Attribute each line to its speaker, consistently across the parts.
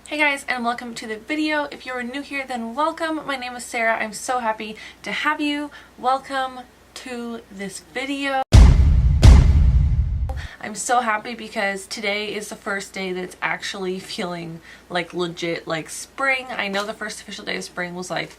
Speaker 1: Hey guys, and welcome to the video. If you're new here, then welcome. My name is Sarah. I'm so happy to have you. Welcome to this video. I'm so happy because today is the first day that's actually feeling like legit like spring. I know the first official day of spring was like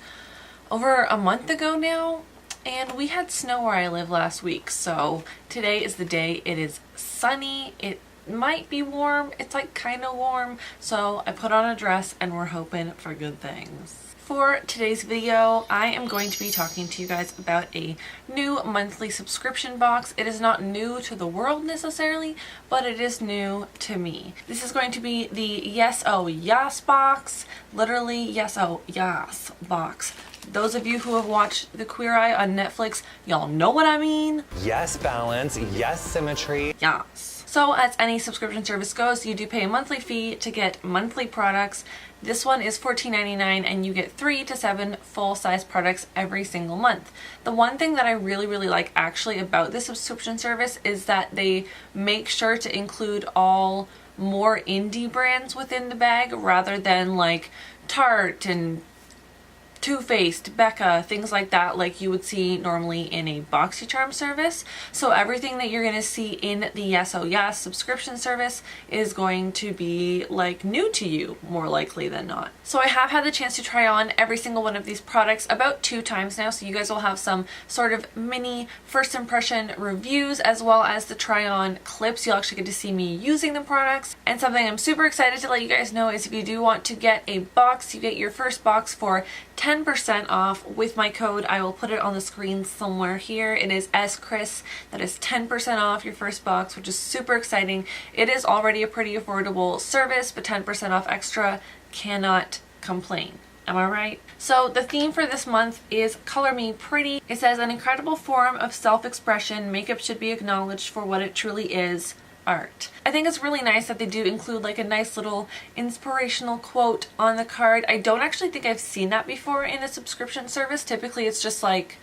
Speaker 1: over a month ago now, and we had snow where I live last week. So today is the day. It is sunny. It might be warm. It's like kind of warm, so I put on a dress and we're hoping for good things. For today's video, I am going to be talking to you guys about a new monthly subscription box. It is not new to the world necessarily, but it is new to me. This is going to be the Yes Oh Yas box, literally Yes Oh Yas box. Those of you who have watched The Queer Eye on Netflix, y'all know what I mean.
Speaker 2: Yes balance, yes symmetry.
Speaker 1: Yes. So as any subscription service goes, you do pay a monthly fee to get monthly products. This one is $14.99 and you get 3 to 7 full-size products every single month. The one thing that I really like actually about this subscription service is that they make sure to include all more indie brands within the bag rather than like Tarte and Too Faced, Becca, things like that, like you would see normally in a BoxyCharm service. So everything that you're going to see in the Yes Oh Yes subscription service is going to be like new to you, more likely than not. So I have had the chance to try on every single one of these products about 2 times now, so you guys will have some sort of mini first impression reviews as well as the try on clips. You'll actually get to see me using the products. And something I'm super excited to let you guys know is if you do want to get a box, you get your first box for 10% off with my code. I will put it on the screen somewhere here. It is SCHRIS. That is 10% off your first box, which is super exciting. It is already a pretty affordable service, but 10% off extra, cannot complain. Am I right? So the theme for this month is Color Me Pretty. It says, an incredible form of self-expression, makeup should be acknowledged for what it truly is, art. I think it's really nice that they do include like a nice little inspirational quote on the card. I don't actually think I've seen that before in a subscription service. Typically it's just like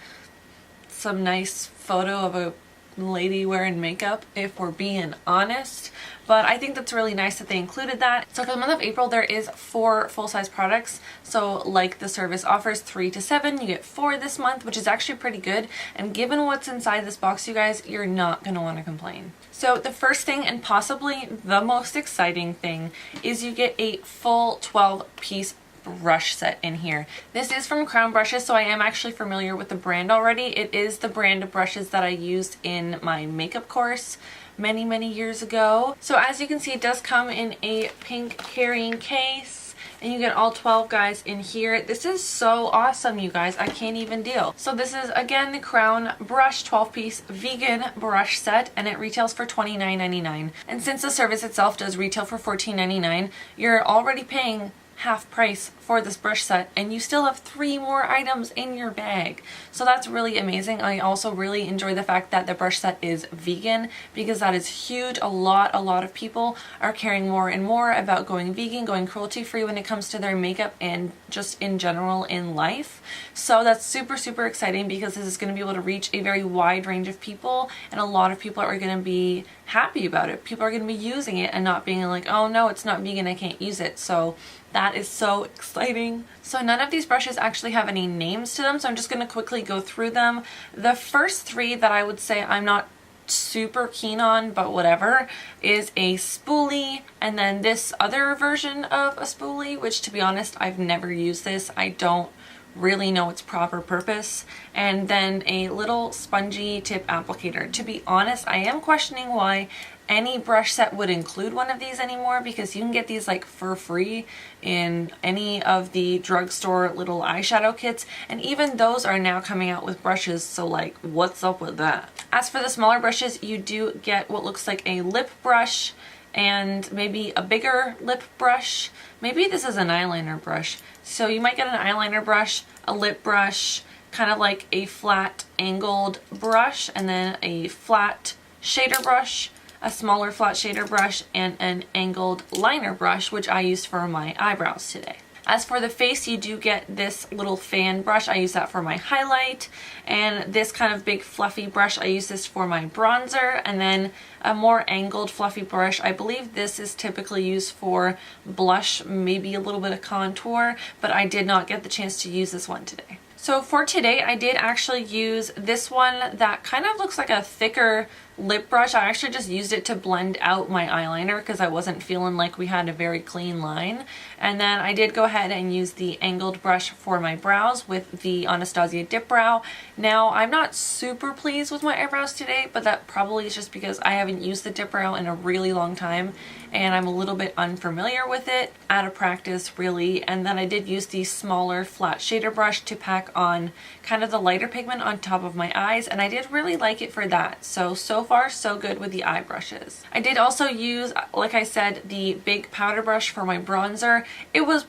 Speaker 1: some nice photo of a lady wearing makeup, if we're being honest. But I think that's really nice that they included that. So for the month of April, there is 4 full-size products. So like the service offers 3 to 7, you get 4 this month, which is actually pretty good. And given what's inside this box, you guys, you're not gonna want to complain. So the first thing, and possibly the most exciting thing, is you get a full 12-piece brush set in here. This is from Crown Brushes, so I am actually familiar with the brand already. It is the brand of brushes that I used in my makeup course many years ago. So as you can see, it does come in a pink carrying case, and you get all 12 guys in here. This is so awesome, you guys. I can't even deal. So this is again the Crown Brush 12-piece vegan brush set, and it retails for $29.99. And since the service itself does retail for $14.99, you're already paying half price for this brush set, and you still have 3 more items in your bag. So that's really amazing. I also really enjoy the fact that the brush set is vegan, because that is huge. A lot of people are caring more and more about going vegan, going cruelty free when it comes to their makeup and just in general in life. So that's super exciting, because this is going to be able to reach a very wide range of people, and a lot of people are going to be happy about it. People are going to be using it and not being like, oh no, it's not vegan, I can't use it. So that is so exciting. So none of these brushes actually have any names to them, so I'm just going to quickly go through them. The first 3 that I would say I'm not super keen on, but whatever, is a spoolie, and then this other version of a spoolie, which to be honest, I've never used this. I don't really know its proper purpose. And then a little spongy tip applicator. To be honest, I am questioning why any brush set would include one of these anymore, because you can get these like for free in any of the drugstore little eyeshadow kits, and even those are now coming out with brushes, so like what's up with that? As for the smaller brushes, you do get what looks like a lip brush and maybe a bigger lip brush. Maybe this is an eyeliner brush. So you might get an eyeliner brush, a lip brush, kind of like a flat angled brush, and then a flat shader brush, a smaller flat shader brush, and an angled liner brush, which I used for my eyebrows today. As for the face, you do get this little fan brush. I use that for my highlight, and this kind of big fluffy brush, I use this for my bronzer, and then a more angled fluffy brush. I believe this is typically used for blush, maybe a little bit of contour, but I did not get the chance to use this one today. So for today, I did actually use this one that kind of looks like a thicker lip brush. I actually just used it to blend out my eyeliner because I wasn't feeling like we had a very clean line. And then I did go ahead and use the angled brush for my brows with the Anastasia Dip Brow. Now, I'm not super pleased with my eyebrows today, but that probably is just because I haven't used the Dip Brow in a really long time and I'm a little bit unfamiliar with it, out of practice really. And then I did use the smaller flat shader brush to pack on kind of the lighter pigment on top of my eyes, and I did really like it for that. So far so good with the eye brushes. I did also use, like I said, the big powder brush for my bronzer. It was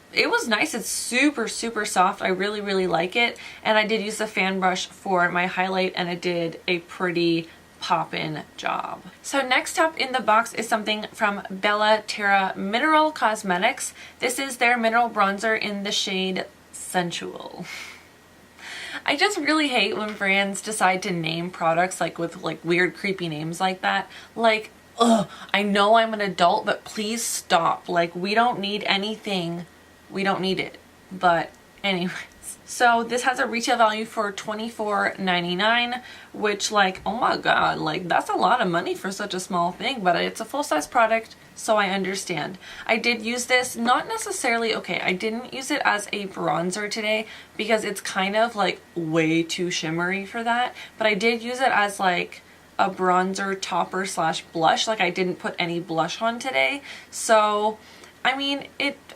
Speaker 1: nice. It's super soft. I really like it. And I did use the fan brush for my highlight, and it did a pretty pop-in job. So next up in the box is something from Bella Terra Mineral Cosmetics. This is their mineral bronzer in the shade Sensual. I just really hate when brands decide to name products like with like weird creepy names like that. Like, ugh, I know I'm an adult, but please stop. Like, we don't need anything. We don't need it. But anyways. So this has a retail value for $24.99, which, like, oh my god, like that's a lot of money for such a small thing, but it's a full-size product, so I understand. I did use this, not necessarily, okay, I didn't use it as a bronzer today because it's kind of like way too shimmery for that, but I did use it as like a bronzer topper slash blush. Like, I didn't put any blush on today, so I mean,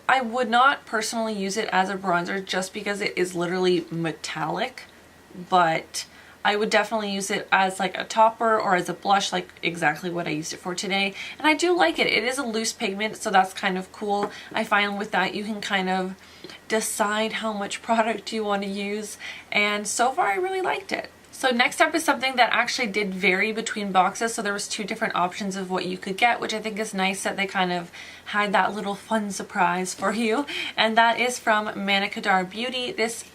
Speaker 1: I would not personally use it as a bronzer just because it is literally metallic, but I would definitely use it as like a topper or as a blush, like exactly what I used it for today. And I do like it. It is a loose pigment, so that's kind of cool. I find with that you can kind of decide how much product you want to use, and so far I really liked it. So next up is something that actually did vary between boxes. So there was two different options of what you could get, which I think is nice that they kind of had that little fun surprise for you. And that is from Manicadar Beauty.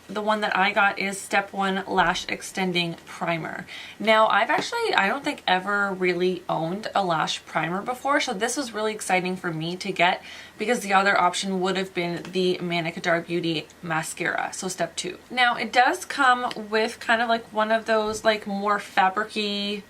Speaker 1: The one that I got is Step 1 Lash Extending Primer. Now, I don't think ever really owned a lash primer before, so this was really exciting for me to get because the other option would have been the Manicadar Beauty mascara, so Step 2. Now, it does come with kind of like one of those like more fabricy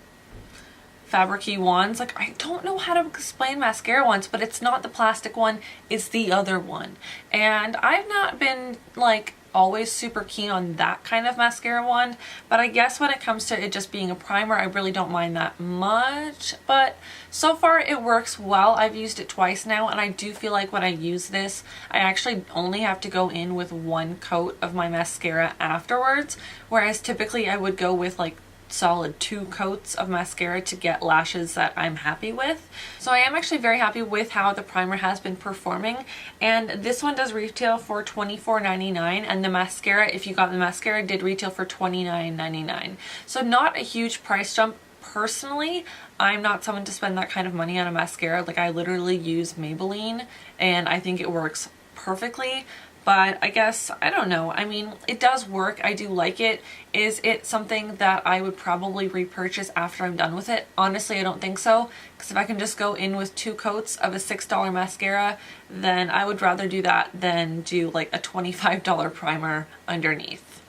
Speaker 1: wands. Like, I don't know how to explain mascara wands, but it's not the plastic one, it's the other one. And I've not been like always super keen on that kind of mascara wand, but I guess when it comes to it just being a primer, I really don't mind that much. But so far it works well. I've used it twice now, and I do feel like when I use this, I actually only have to go in with one coat of my mascara afterwards, whereas typically I would go with like solid 2 coats of mascara to get lashes that I'm happy with. So I am actually very happy with how the primer has been performing, and this one does retail for $24.99, and the mascara, if you got the mascara, did retail for $29.99. So not a huge price jump. Personally, I'm not someone to spend that kind of money on a mascara. Like, I literally use Maybelline and I think it works perfectly. But I guess, I don't know. I mean, it does work. I do like it. Is it something that I would probably repurchase after I'm done with it? Honestly, I don't think so. Because if I can just go in with 2 coats of a $6 mascara, then I would rather do that than do like a $25 primer underneath.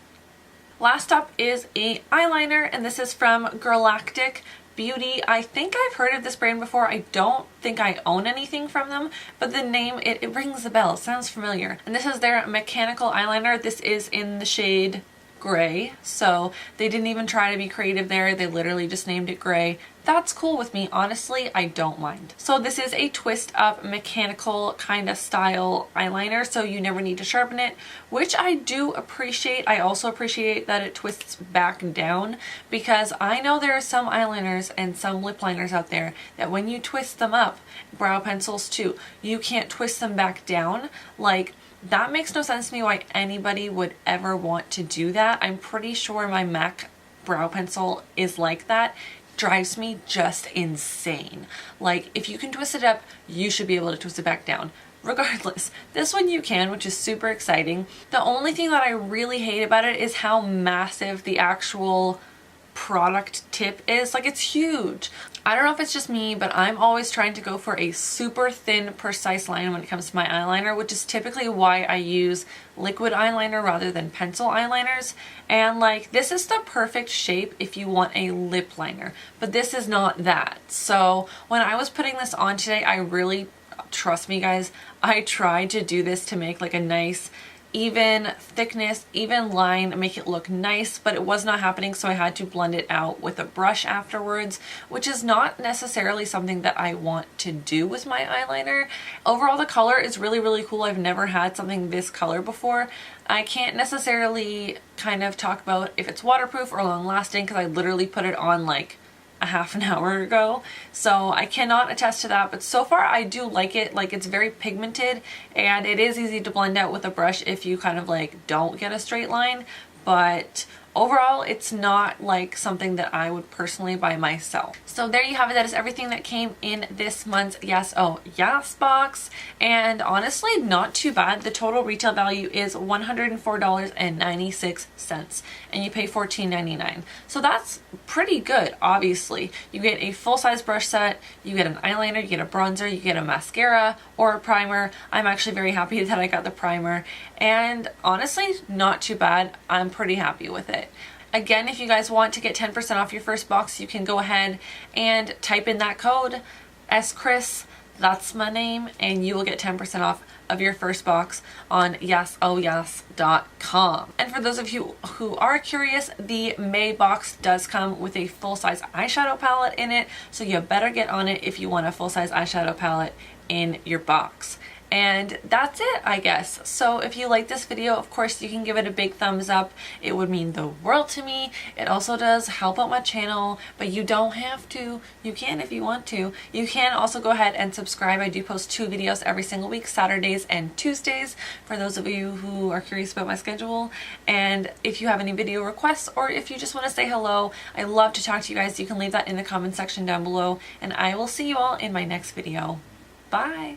Speaker 1: Last up is a eyeliner, and this is from Galactic Beauty. I think I've heard of this brand before. I don't think I own anything from them, but the name, it rings a bell. It sounds familiar. And this is their mechanical eyeliner. This is in the shade gray, so they didn't even try to be creative there. They literally just named it gray. That's cool with me, honestly. I don't mind. So this is a twist up mechanical kind of style eyeliner, so you never need to sharpen it, which I do appreciate. I also appreciate that it twists back down, because I know there are some eyeliners and some lip liners out there that when you twist them up, brow pencils too, you can't twist them back down. Like, that makes no sense to me why anybody would ever want to do that. I'm pretty sure my MAC brow pencil is like that. Drives me just insane. Like, if you can twist it up, you should be able to twist it back down. Regardless, this one you can, which is super exciting. The only thing that I really hate about it is how massive the actual product tip is. Like, it's huge. I don't know if it's just me, but I'm always trying to go for a super thin, precise line when it comes to my eyeliner, which is typically why I use liquid eyeliner rather than pencil eyeliners. And like, this is the perfect shape if you want a lip liner, but this is not that. So when I was putting this on today, I really, trust me guys, I tried to do this to make like a nice even thickness, even line, make it look nice, but it was not happening, so I had to blend it out with a brush afterwards, which is not necessarily something that I want to do with my eyeliner. Overall, the color is really, really cool. I've never had something this color before. I can't necessarily kind of talk about if it's waterproof or long lasting because I literally put it on like a half an hour ago, so I cannot attest to that, but so far I do like it. Like, it's very pigmented and it is easy to blend out with a brush if you kind of like don't get a straight line, but overall it's not like something that I would personally buy myself. So there you have it. That is everything that came in this month's Yes Oh Yas box, and honestly not too bad. The total retail value is $104.96 and you pay $14.99, so that's pretty good. Obviously you get a full-size brush set, you get an eyeliner, you get a bronzer, you get a mascara or a primer. I'm actually very happy that I got the primer, and honestly not too bad. I'm pretty happy with it. Again, if you guys want to get 10% off your first box, you can go ahead and type in that code SChris, that's my name, and you will get 10% off of your first box on yesohyas.com. And for those of you who are curious, the May box does come with a full-size eyeshadow palette in it, so you better get on it if you want a full-size eyeshadow palette in your box. And that's it, I guess. So if you like this video, of course you can give it a big thumbs up. It would mean the world to me. It also does help out my channel, but you don't have to. You can if you want to. You can also go ahead and subscribe. I do post 2 videos every single week, Saturdays and Tuesdays, for those of you who are curious about my schedule. And if you have any video requests or if you just want to say hello, I love to talk to you guys. You can leave that in the comment section down below, and I will see you all in my next video. Bye!